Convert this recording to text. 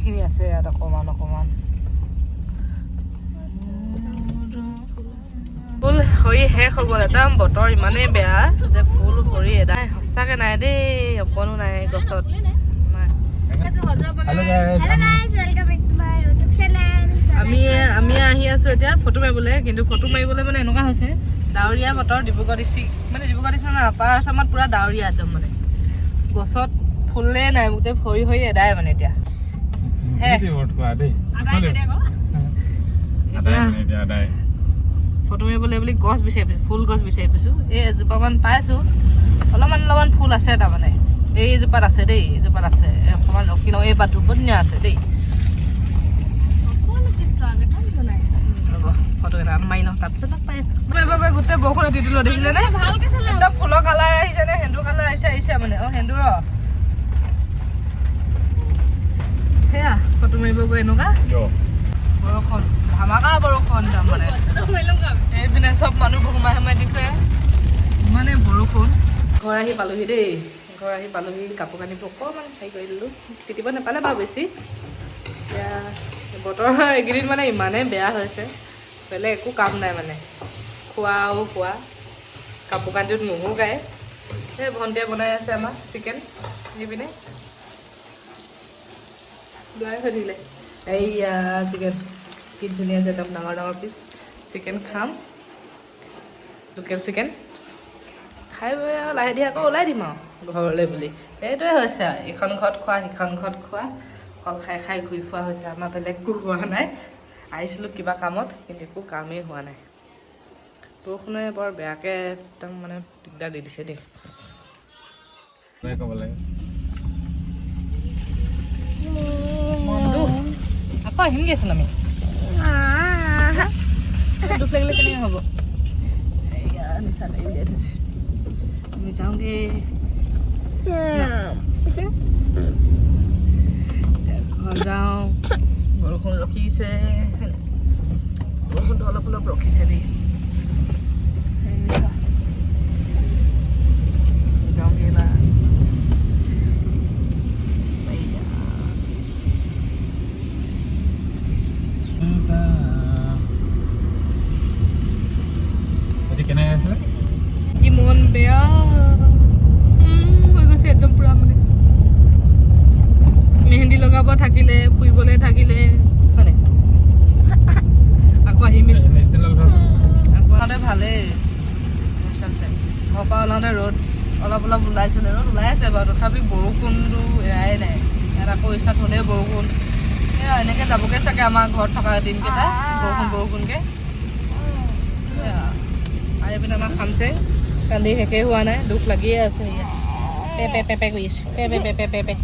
পানীখিনি আছে ইয়াত অকণমান অকণমান ফুল সৰি শেষ হৈ গ'ল একদম বতৰ ইমানেই বেয়া যে ফুল সৰি এদাই সঁচাকৈ নাই দেই অকণো নাই গছত নাই আমি আহি আছোঁ এতিয়া ফটো মাৰিবলৈ কিন্তু ফটো মাৰিবলৈ মানে এনেকুৱা হৈছে ডাৱৰীয়া বতৰ ডিব্ৰুগড় ডিষ্ট্ৰিক্ট মানে ডিব্ৰুগড় ডিষ্ট্ৰিক্ট নহয় আপাৰ আছামত পূৰা ডাৱৰীয়া একদম মানে গছত ফুলেই নাই গোটেই ভৰি ভৰি এদাই মানে এতিয়া ফটো মাৰিবলৈ বুলি গছ বিচাৰি ফুৰিছোঁ ফুল গছ বিচাৰি ফুৰিছোঁ এই এজোপামান পাইছোঁ অলপমান ফুল আছে তাৰমানে এইজোপাত আছে দেই এইজোপাত আছে অকণমান ৰখি লওঁ এই পাতটো বৰ ধুনীয়া আছে দেই ফটো এটা মাৰি লওঁ তাৰপিছত পাই আছোঁ গৈ গোটেই বৰষুণ দি দিলোঁ দেখিলেনে একদম ফুলৰ কালাৰ আহিছে নে সেন্দুৰ কালাৰ আহিছে মানে অঁ সেন্দুৰ সেয়া ফটো মাৰিব গৈ এনেকুৱা বৰষুণ ধামাকা বৰষুণ যাম মানে এইপিনে চব মানুহবোৰ সোমাই দিছে ইমানে বৰষুণ ঘৰ আহি পালোহি দেই ঘৰ আহি পালোহি কাপোৰ কানিবোৰ অকণমান হেৰি কৰি দিলোঁ তিতিব নাপালে বাৰু বেছি এতিয়া বতৰ এইকেইদিন মানে ইমানেই বেয়া হৈছে বেলেগ একো কাম নাই মানে খোৱা কাপোৰ কানিটোত নুশুকাই এই ভণ্টিয়ে বনাই আছে আমাৰ চিকেন দি পিনে লৈ থৈ দিলে এইয়া চিকেন কি ধুনীয়া আছে একদম ডাঙৰ পিচ চিকেন খাম লোকেল চিকেন খাই বৈ আৰু লাহে ধীৰে আকৌ ওলাই দিম আৰু ঘৰলৈ বুলি এইটোৱে হৈছে আৰু এইখন ঘৰত খোৱা সিখন ঘৰত খোৱা অকল খাই ঘূৰি ফুৰা হৈছে আমাৰ বেলেগ একো হোৱা নাই আহিছিলোঁ কিবা কামত কিন্তু একো কামেই হোৱা নাই বৰষুণে বৰ বেয়াকৈ একদম মানে দিগদাৰ দি দিছে দেই মনটো আকৌ আহিমগৈচোন আমি দুখ লাগিলে কেনেকৈ হ'ব এয়া নিচা উলিয়াই থৈছে আমি যাওঁগৈ ঘৰ যাওঁ বৰষুণ ৰখিছে বৰষুণটো অলপ ৰখিছে দেই যাওঁগৈ বা কি মন বেয়া হৈ গৈছে একদম পুৰা মানে মেহেন্দি লগাব থাকিলে ফুৰিবলৈ থাকিলে হয়নে আকৌ আহিম আকৌ ভালেই ঘৰৰ পৰা ওলাওঁতে ৰ'দ অলপ ওলাইছিলে ৰ'দ ওলাই আছে বাৰু তথাপি বৰষুণটো এৰাই নাই ইয়াত আকৌ ষ্টাৰ্ট হ'লেই বৰষুণ এয়া এনেকৈ যাবগৈ চাগে আমাৰ ঘৰত থকা দিনকেইটা বৰষুণকৈ আৰু এইপিনে আমাৰ খামছে কান্দি শেষেই হোৱা নাই দুখ লাগিয়ে আছে ইয়াত পে কৰি আছে পে